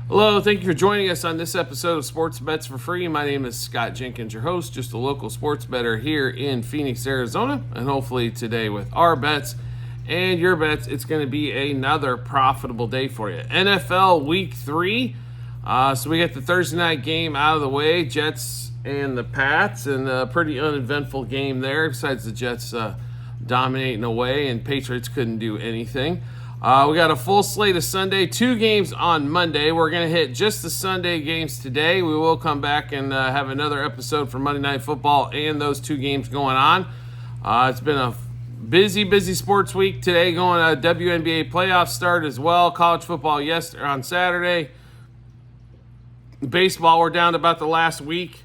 Hello, thank you for joining us on this episode of Sports Bets for Free. My name is Scott Jenkins, your host, just a local sports bettor here in Phoenix, Arizona. And hopefully today with our bets and your bets, it's going to be another profitable day for you. NFL Week 3. So we got the Thursday night game out of the way, Jets and the Pats, and a pretty uneventful game there, besides the Jets dominating away and Patriots couldn't do anything. We got a full slate of Sunday, 2 games on Monday. We're going to hit just the Sunday games today. We will come back and have another episode for Monday Night Football and those 2 games going on. It's been a busy sports week today, going WNBA playoffs start as well. College football yesterday on Saturday. Baseball, we're down to about the last week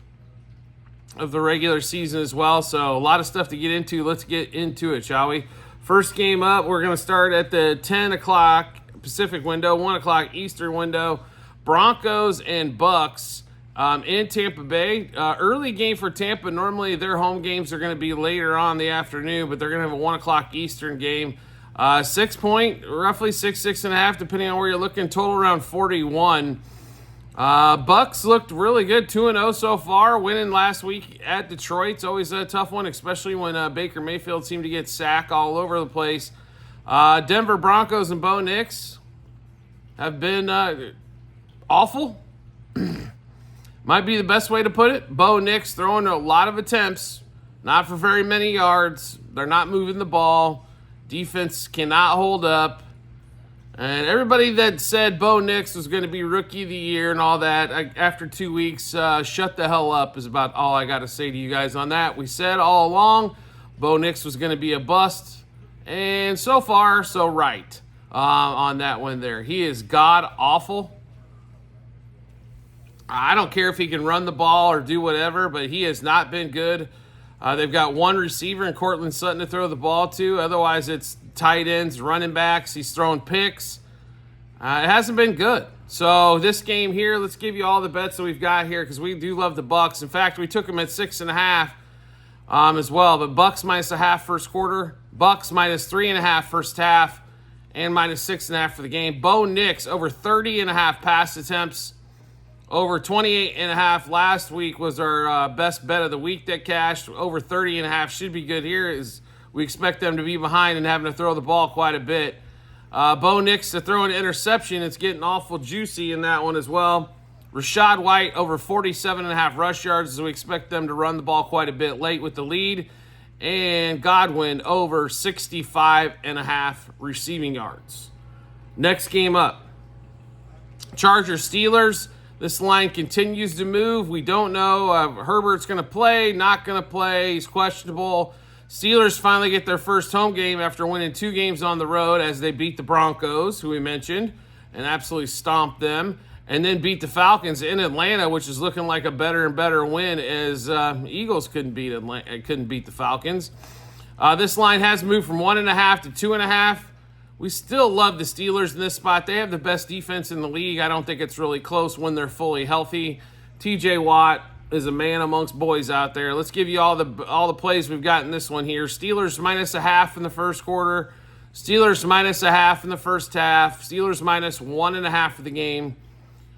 of the regular season as well. So a lot of stuff to get into. Let's get into it, shall we? First game up, we're going to start at the 10 o'clock Pacific window, 1 o'clock Eastern window. Broncos and Bucks in Tampa Bay. Early game for Tampa. Normally their home games are going to be later on in the afternoon, but they're going to have a 1 o'clock Eastern game. 6 point, roughly 6.5, depending on where you're looking. Total around 41. Bucks looked really good, 2-0 so far, winning last week at Detroit. It's always a tough one, especially when Baker Mayfield seemed to get sacked all over the place. Denver Broncos and Bo Nix have been awful. Might be the best way to put it. Bo Nix throwing a lot of attempts, not for very many yards. They're not moving the ball. Defense cannot hold up. And everybody that said Bo Nix was going to be Rookie of the Year and all that, after 2 weeks, shut the hell up is about all I got to say to you guys on that. We said all along Bo Nix was going to be a bust, and so far, so right on that one there. He is god-awful. I don't care if he can run the ball or do whatever, but he has not been good. They've got one receiver in Cortland Sutton to throw the ball to. Otherwise, it's tight ends, running backs. He's throwing picks. It hasn't been good. So this game here, let's give you all the bets that we've got here because we do love the Bucks. In fact, we took them at 6.5 as well. But Bucks minus a half first quarter, Bucks minus 3.5 first half, and minus 6.5 for the game. Bo Nix over 30.5 pass attempts. Over 28.5 last week was our best bet of the week that cashed. Over 30.5 should be good here as we expect them to be behind and having to throw the ball quite a bit. Bo Nix to throw an interception. It's getting awful juicy in that one as well. Rachaad White over 47.5 rush yards as we expect them to run the ball quite a bit late with the lead. And Godwin over 65.5 receiving yards. Next game up. Chargers Steelers. This line continues to move. We don't know. Herbert's going to play, not going to play. He's questionable. Steelers finally get their first home game after winning 2 games on the road as they beat the Broncos, who we mentioned, and absolutely stomped them, and then beat the Falcons in Atlanta, which is looking like a better and better win as Eagles couldn't beat the Falcons. This line has moved from 1.5 to 2.5. We still love the Steelers in this spot. They have the best defense in the league. I don't think it's really close when they're fully healthy. TJ Watt is a man amongst boys out there. Let's give you all the plays we've got in this one here. Steelers minus a half in the first quarter. Steelers minus a half in the first half. Steelers minus 1.5 for the game.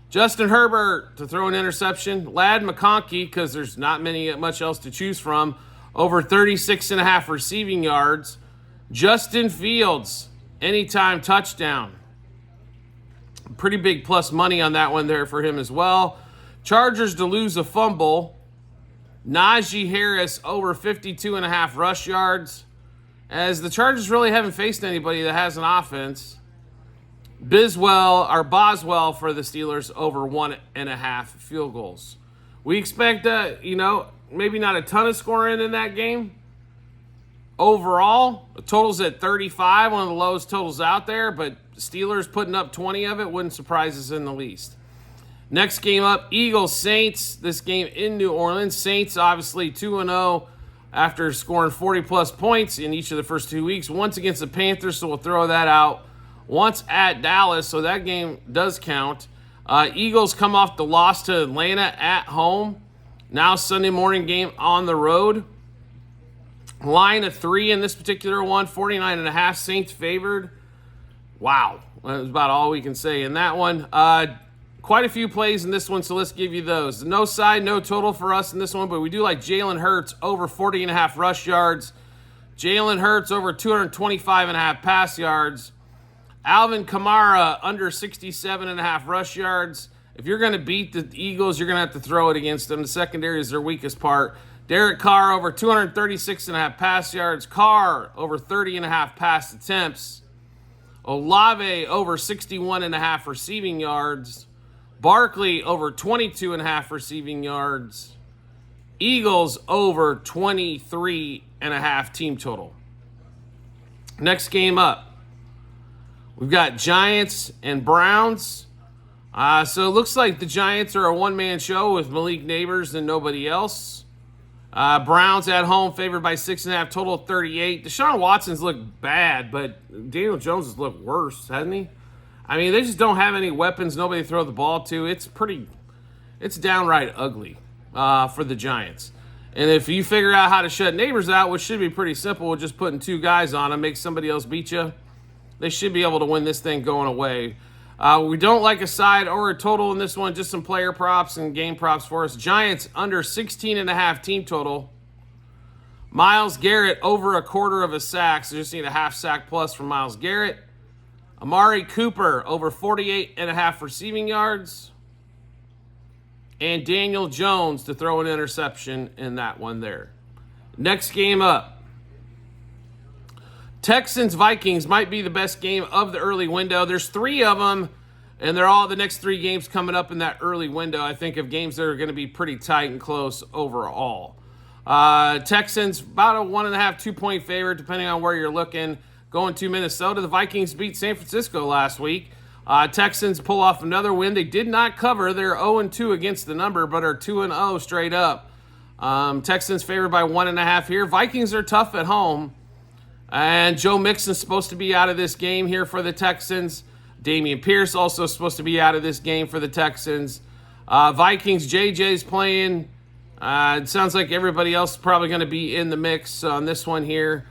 Justin Herbert to throw an interception. Ladd McConkey, because there's not much else to choose from, over 36.5 receiving yards. Justin Fields, anytime touchdown. Pretty big plus money on that one there for him as well. Chargers to lose a fumble. Najee Harris over 52.5 rush yards. As the Chargers really haven't faced anybody that has an offense. Boswell for the Steelers over 1.5 field goals. We expect maybe not a ton of scoring in that game. Overall, the total's at 35, one of the lowest totals out there, but Steelers putting up 20 of it wouldn't surprise us in the least. Next game up, Eagles-Saints. This game in New Orleans. Saints obviously 2-0 after scoring 40-plus points in each of the first 2 weeks. Once against the Panthers, so we'll throw that out. Once at Dallas, so that game does count. Eagles come off the loss to Atlanta at home. Now Sunday morning game on the road. Line of 3 in this particular one, 49.5. Saints favored. Wow. That's about all we can say in that one. Quite a few plays in this one, so let's give you those. No side, no total for us in this one, but we do like Jalen Hurts over 40.5 rush yards. Jalen Hurts over 225.5 pass yards. Alvin Kamara under 67.5 rush yards. If you're going to beat the Eagles, you're going to have to throw it against them. The secondary is their weakest part. Derek Carr over 236.5 pass yards. Carr over 30.5 pass attempts. Olave over 61.5 receiving yards. Barkley over 22.5 receiving yards. Eagles over 23.5 team total. Next game up, we've got Giants and Browns. So it looks like the Giants are a one-man show with Malik Nabers and nobody else. Browns at home favored by 6.5, total 38. Deshaun Watson's looked bad, but Daniel Jones has looked worse, hasn't he? I mean, they just don't have any weapons, nobody to throw the ball to. It's downright ugly for the Giants. And if you figure out how to shut Nabers out, which should be pretty simple with just putting two guys on him, make somebody else beat you, they should be able to win this thing going away. We don't like a side or a total in this one, just some player props and game props for us. Giants under 16.5 team total. Myles Garrett over a quarter of a sack, so just need a half sack plus from Myles Garrett. Amari Cooper over 48.5 receiving yards. And Daniel Jones to throw an interception in that one there. Next game up. Texans-Vikings might be the best game of the early window. There's three of them, and they're all the next three games coming up in that early window. I think of games that are going to be pretty tight and close overall. Texans, about a 1.5, 2-point favorite, depending on where you're looking. Going to Minnesota. The Vikings beat San Francisco last week. Texans pull off another win. They did not cover. They're 0-2 against the number, but are 2-0 straight up. Texans favored by 1.5 here. Vikings are tough at home. And Joe Mixon's supposed to be out of this game here for the Texans. Dameon Pierce also supposed to be out of this game for the Texans. Vikings, JJ's playing. It sounds like everybody else is probably going to be in the mix on this one here.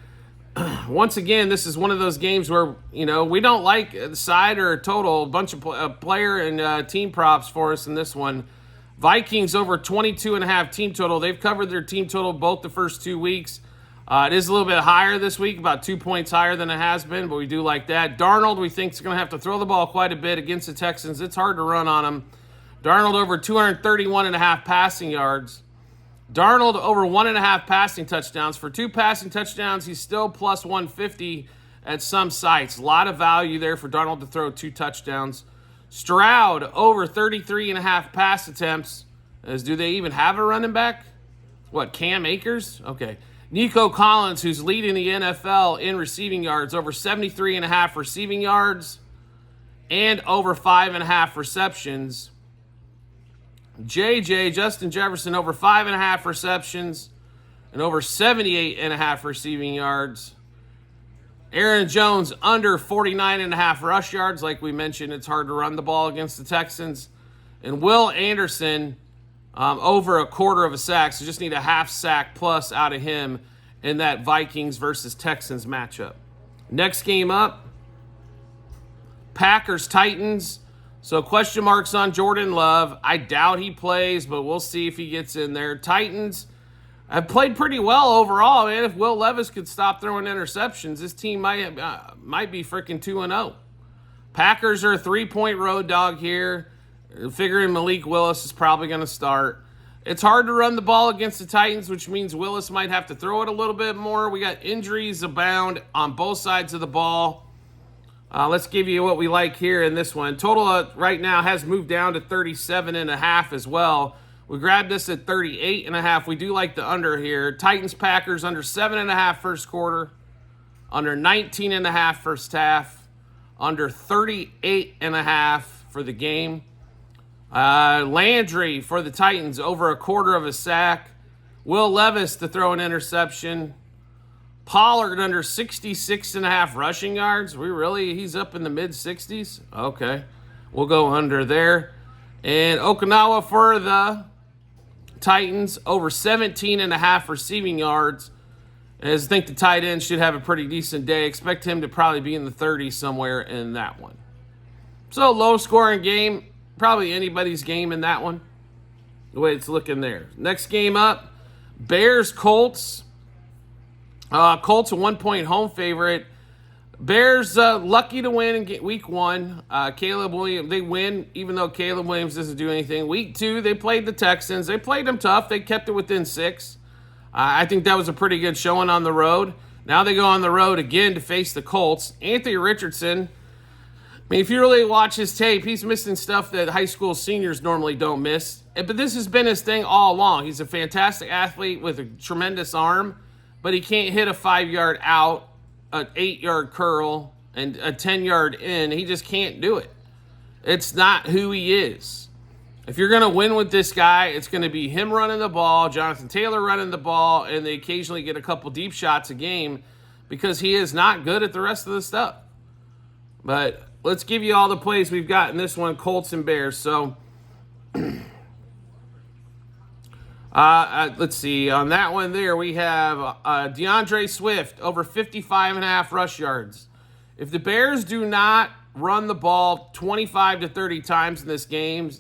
Once again, this is one of those games where, we don't like a side or a total. A bunch of player and team props for us in this one. Vikings over 22.5 team total. They've covered their team total both the first 2 weeks. It is a little bit higher this week, about 2 points higher than it has been, but we do like that. Darnold, we think, is going to have to throw the ball quite a bit against the Texans. It's hard to run on him. Darnold over 231.5 passing yards. Darnold over 1.5 passing touchdowns. For 2 passing touchdowns, he's still plus 150 at some sites. A lot of value there for Darnold to throw 2 touchdowns. Stroud over 33.5 pass attempts. Do they even have a running back? What, Cam Akers? Okay. Nico Collins, who's leading the NFL in receiving yards, over 73.5 receiving yards and over 5.5 receptions. JJ, Justin Jefferson, over 5.5 receptions and over 78.5 receiving yards. Aaron Jones, under 49.5 rush yards. Like we mentioned, it's hard to run the ball against the Texans. And Will Anderson, over a quarter of a sack. So just need a half sack plus out of him in that Vikings versus Texans matchup. Next game up, Packers-Titans. So question marks on Jordan Love. I doubt he plays, but we'll see if he gets in there. Titans have played pretty well overall, man. If Will Levis could stop throwing interceptions, this team might be freaking 2-0. Packers are a 3-point road dog here. Figuring Malik Willis is probably going to start. It's hard to run the ball against the Titans, which means Willis might have to throw it a little bit more. We got injuries abound on both sides of the ball. Let's give you what we like here in this one. Total right now has moved down to 37.5 as well. We grabbed this at 38.5. We do like the under here. Titans-Packers under 7.5 first quarter. Under 19.5 first half. Under 38.5 for the game. Landry for the Titans over a quarter of a sack. Will Levis to throw an interception. Pollard under 66.5 rushing yards. He's up in the mid-60s? Okay. We'll go under there. And Okinawa for the Titans over 17.5 receiving yards. As I think the tight end should have a pretty decent day. Expect him to probably be in the 30s somewhere in that one. So low scoring game. probably anybody's game in that one, the way it's looking there. Next game up, Bears-Colts. Colts a 1-point home favorite. Bears lucky to win in week 1. Caleb Williams, they win, even though Caleb Williams doesn't do anything. Week 2, they played the Texans. They played them tough. They kept it within 6. I think that was a pretty good showing on the road. Now they go on the road again to face the Colts. Anthony Richardson, I mean, if you really watch his tape, he's missing stuff that high school seniors normally don't miss. But this has been his thing all along. He's a fantastic athlete with a tremendous arm, but he can't hit a 5-yard out, an 8-yard curl, and a 10-yard in. He just can't do it. It's not who he is. If you're going to win with this guy, it's going to be him running the ball, Jonathan Taylor running the ball, and they occasionally get a couple deep shots a game because he is not good at the rest of the stuff. But let's give you all the plays we've got in this one, Colts and Bears. So, let's see. On that one there, we have DeAndre Swift, over 55.5 rush yards. If the Bears do not run the ball 25 to 30 times in this game,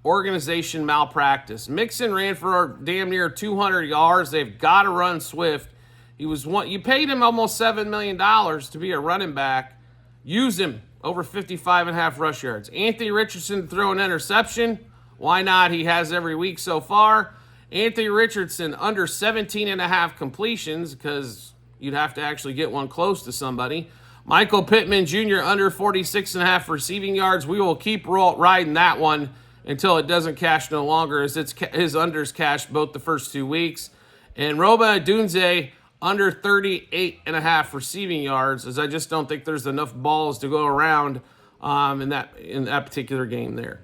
organization malpractice. Mixon ran for damn near 200 yards. They've got to run Swift. You paid him almost $7 million to be a running back. Use him. Over 55.5 rush yards. Anthony Richardson to throw an interception. Why not? He has every week so far. Anthony Richardson under 17.5 completions because you'd have to actually get one close to somebody. Michael Pittman Jr. under 46.5 receiving yards. We will keep riding that one until it doesn't cash no longer, as his unders cashed both the first 2 weeks. And Roba Dunze under 38.5 receiving yards, as I just don't think there's enough balls to go around in that particular game there.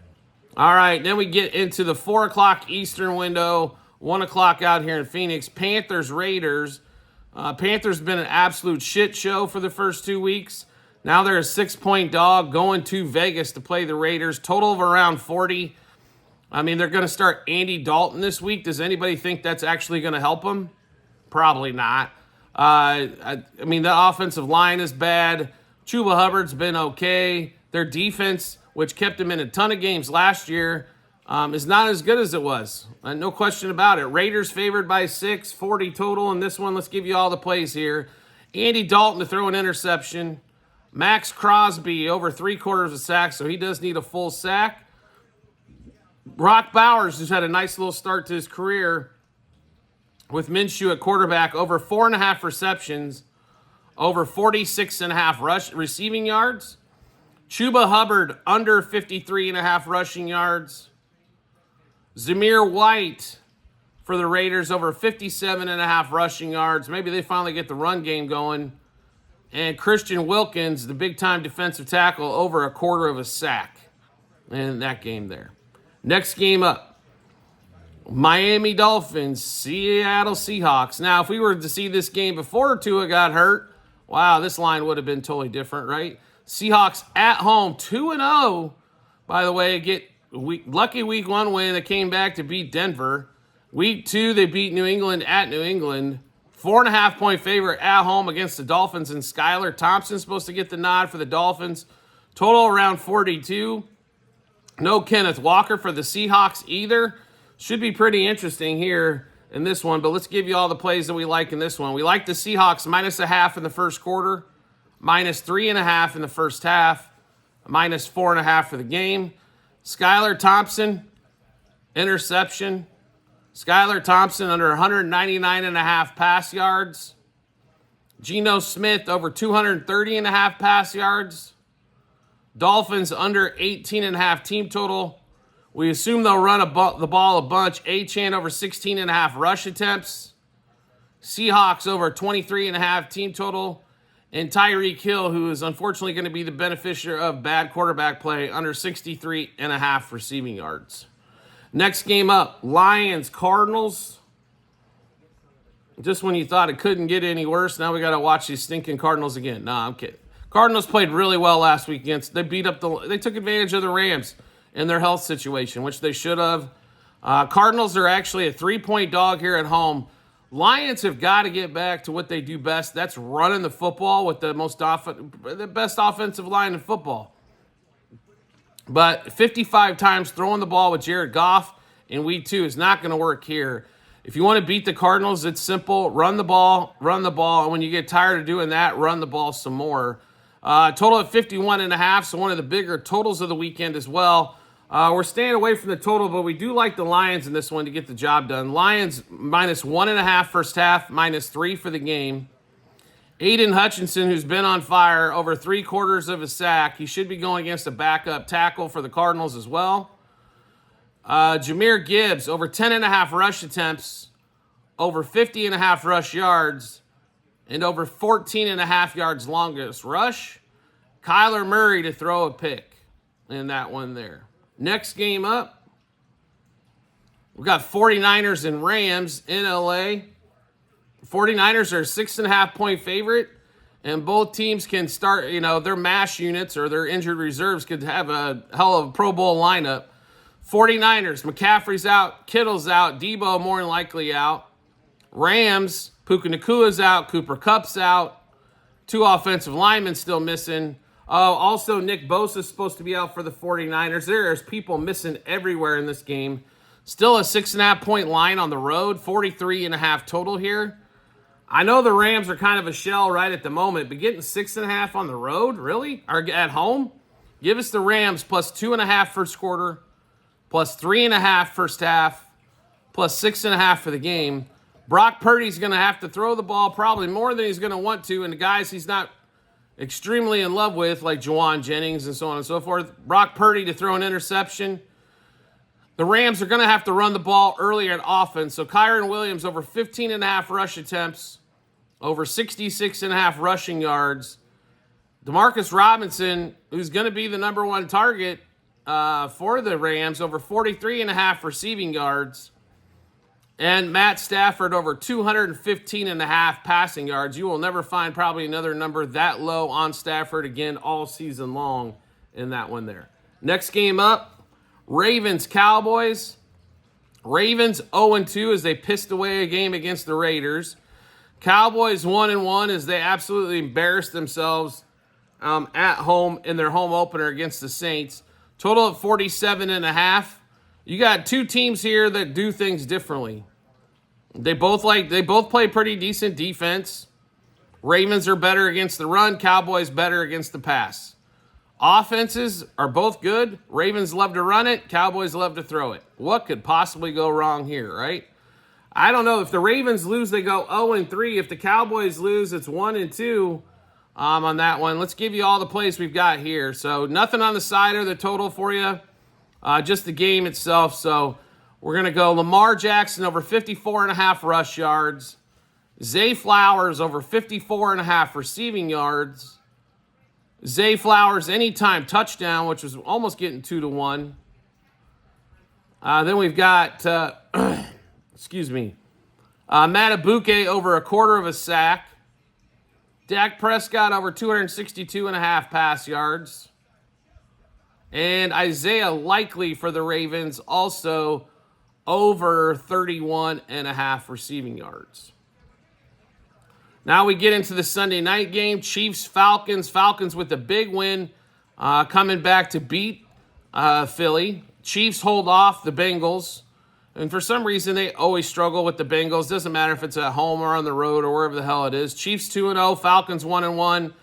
All right, then we get into the 4 o'clock Eastern window, 1 o'clock out here in Phoenix. Panthers-Raiders. Panthers been an absolute shit show for the first 2 weeks. Now they're a 6-point dog going to Vegas to play the Raiders. Total of around 40. I mean, they're going to start Andy Dalton this week. Does anybody think that's actually going to help them? Probably not. I mean, the offensive line is bad. Chuba Hubbard's been okay. Their defense, which kept them in a ton of games last year, is not as good as it was. No question about it. Raiders favored by 6, 40 total in this one. Let's give you all the plays here. Andy Dalton to throw an interception. Max Crosby over 3/4 of sack, so he does need a full sack. Brock Bowers, who's had a nice little start to his career with Minshew at quarterback, over 4.5 receptions, over 46.5 receiving yards. Chuba Hubbard under 53.5 rushing yards. Zamir White for the Raiders over 57.5 rushing yards. Maybe they finally get the run game going. And Christian Wilkins, the big-time defensive tackle, over 1/4 of a sack in that game there. Next game up, Miami Dolphins, Seattle Seahawks. Now, if we were to see this game before Tua got hurt, wow, this line would have been totally different, right? Seahawks at home, 2-0. By the way, lucky week 1 win. They came back to beat Denver. Week 2, they beat New England at New England. 4.5-point favorite at home against the Dolphins, and Skylar Thompson's supposed to get the nod for the Dolphins. Total around 42. No Kenneth Walker for the Seahawks either. Should be pretty interesting here in this one, but let's give you all the plays that we like in this one. We like the Seahawks -0.5 in the first quarter, -3.5 in the first half, -4.5 for the game. Skylar Thompson, interception. Skylar Thompson under 199.5 pass yards. Geno Smith over 230.5 pass yards. Dolphins under 18.5 team total. We assume they'll run the ball a bunch. Achane over 16.5 rush attempts. Seahawks over 23.5 team total. And Tyreek Hill, who is unfortunately going to be the beneficiary of bad quarterback play, under 63.5 receiving yards. Next game up, Lions-Cardinals. Just when you thought it couldn't get any worse, now we got to watch these stinking Cardinals again. Nah, I'm kidding. Cardinals played really well last week they took advantage of the Rams in their health situation, which they should have. Cardinals are actually a 3-point dog here at home. Lions have got to get back to what they do best. That's running the football with the best offensive line in football. But 55 times throwing the ball with Jared Goff in week 2 is not going to work here. If you want to beat the Cardinals, it's simple. Run the ball. And when you get tired of doing that, run the ball some more. Total at 51.5, so one of the bigger totals of the weekend as well. We're staying away from the total, but we do like the Lions in this one to get the job done. Lions -1.5 first half, -3 for the game. Aiden Hutchinson, who's been on fire, over 3/4 of a sack. He should be going against a backup tackle for the Cardinals as well. Jahmyr Gibbs, over 10.5 rush attempts, over 50.5 rush yards, and over 14.5 yards longest rush. Kyler Murray to throw a pick in that one there. Next game up, we've got 49ers and Rams in LA. 49ers are a 6.5-point favorite, and both teams can start, their MASH units or their injured reserves could have a hell of a Pro Bowl lineup. 49ers, McCaffrey's out, Kittle's out, Debo more than likely out. Rams, Puka Nakua's out, Cooper Kupp's out. 2 offensive linemen still missing. Also, Nick Bosa's supposed to be out for the 49ers. There's people missing everywhere in this game. Still a 6.5-point line on the road, 43.5 total here. I know the Rams are kind of a shell right at the moment, but getting 6.5 on the road, really? Or at home? Give us the Rams plus 2.5 first quarter, plus 3.5 first half, plus 6.5 for the game. Brock Purdy's going to have to throw the ball probably more than he's going to want to, and the guys he's not extremely in love with, like Juwan Jennings and so on and so forth. Brock Purdy to throw an interception. The Rams are going to have to run the ball earlier at offense. So Kyren Williams over 15.5 rush attempts, over 66.5 rushing yards. Demarcus Robinson, who's going to be the number 1 target for the Rams, over 43.5 receiving yards. And Matt Stafford over 215.5 passing yards. You will never find probably another number that low on Stafford again all season long in that one there. Next game up, Ravens, Cowboys. Ravens 0-2 as they pissed away a game against the Raiders. Cowboys 1-1 as they absolutely embarrassed themselves at home in their home opener against the Saints. Total of 47.5. You got 2 teams here that do things differently. They both play pretty decent defense. Ravens are better against the run, Cowboys better against the pass. Offenses are both good. Ravens love to run it. Cowboys love to throw it. What could possibly go wrong here, right? I don't know. If the Ravens lose, they go 0-3. If the Cowboys lose, it's 1-2 on that one. Let's give you all the plays we've got here. So nothing on the side or the total for you. Just the game itself. So we're going to go Lamar Jackson over 54.5 rush yards. Zay Flowers over 54.5 receiving yards. Zay Flowers anytime touchdown, which was almost getting 2-1. Then we've got, Matt Abuke over 1/4 of a sack. Dak Prescott over 262.5 pass yards. And Isaiah Likely for the Ravens also over 31.5 receiving yards. Now we get into the Sunday night game. Chiefs-Falcons. Falcons with a big win coming back to beat Philly. Chiefs hold off the Bengals. And for some reason, they always struggle with the Bengals. Doesn't matter if it's at home or on the road or wherever the hell it is. Chiefs 2-0. Falcons 1-1.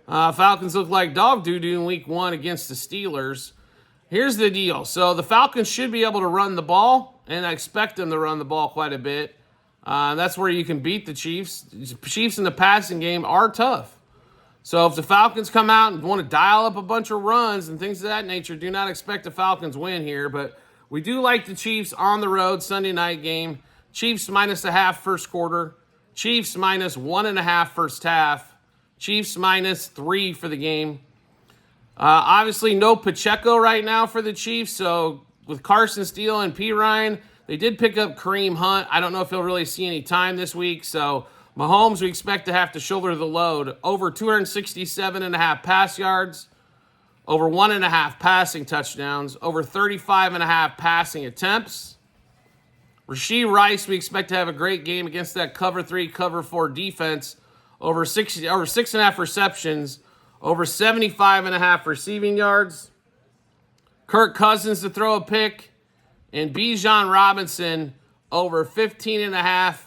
Falcons look like dog doo-doo in week 1 against the Steelers. Here's the deal. So the Falcons should be able to run the ball, and I expect them to run the ball quite a bit. That's where you can beat the Chiefs. Chiefs in the passing game are tough. So if the Falcons come out and want to dial up a bunch of runs and things of that nature, do not expect the Falcons win here. But we do like the Chiefs on the road Sunday night game. Chiefs -0.5 first quarter. Chiefs -1.5 first half. Chiefs -3 for the game. Obviously no Pacheco right now for the Chiefs. So with Carson Steele and P. Ryan, they did pick up Kareem Hunt. I don't know if he'll really see any time this week. So Mahomes, we expect to have to shoulder the load. Over 267.5 pass yards. Over 1.5 passing touchdowns. Over 35.5 passing attempts. Rashee Rice, we expect to have a great game against that cover 3, cover 4 defense. Over 6.5 receptions. Over 75.5 receiving yards. Kirk Cousins to throw a pick, and Bijan Robinson over 15.5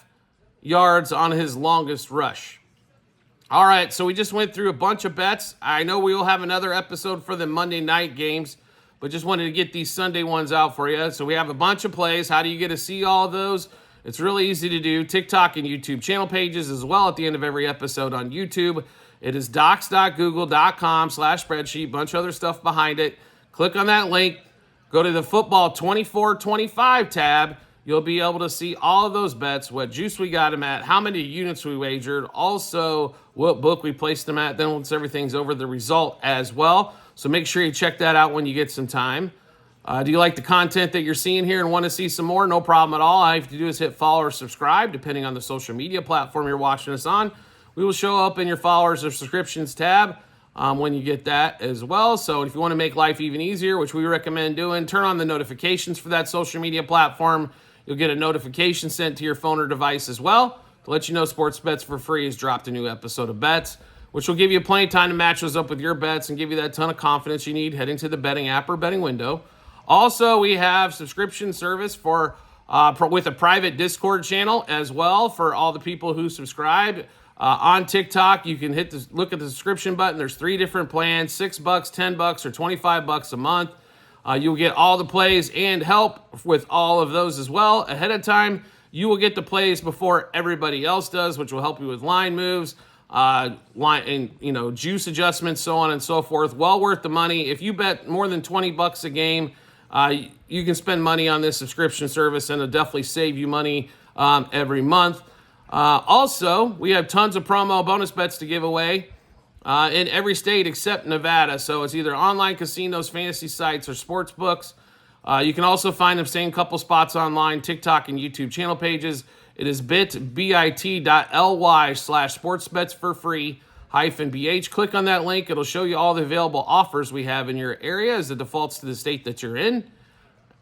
yards on his longest rush. All right, so we just went through a bunch of bets. I know we will have another episode for the Monday night games, but just wanted to get these Sunday ones out for you. So we have a bunch of plays. How do you get to see all of those? It's really easy to do. TikTok and YouTube channel pages as well at the end of every episode on YouTube. It is docs.google.com/spreadsheet. Bunch of other stuff behind it. Click on that link. Go to the Football 24-25 tab. You'll be able to see all of those bets, what juice we got them at, how many units we wagered, also what book we placed them at. Then once everything's over, the result as well. So make sure you check that out when you get some time. Do you like the content that you're seeing here and want to see some more? No problem at all. All you have to do is hit follow or subscribe, depending on the social media platform you're watching us on. We will show up in your followers or subscriptions tab when you get that as well. So if you want to make life even easier, which we recommend doing, turn on the notifications for that social media platform. You'll get a notification sent to your phone or device as well to let you know Sports Bets for Free has dropped a new episode of bets, which will give you plenty of time to match those up with your bets and give you that ton of confidence you need heading to the betting app or betting window. Also, we have subscription service for with a private Discord channel as well for all the people who subscribe. On TikTok, you can look at the subscription button. There's 3 different plans, $6, $10, or $25 a month. You'll get all the plays and help with all of those as well ahead of time. You will get the plays before everybody else does, which will help you with line moves, juice adjustments, so on and so forth. Well worth the money. If you bet more than $20 a game, you can spend money on this subscription service, and it'll definitely save you money every month. Also, we have tons of promo bonus bets to give away in every state except Nevada. So it's either online casinos, fantasy sites, or sports books. You can also find them same couple spots online, TikTok and YouTube channel pages. It is bit.ly/sportsbetsforfree-bh. Click on that link. It'll show you all the available offers we have in your area as it defaults to the state that you're in.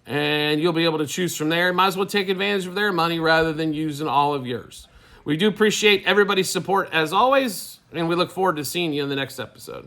And you'll be able to choose from there. Might as well take advantage of their money rather than using all of yours. We do appreciate everybody's support as always, and we look forward to seeing you in the next episode.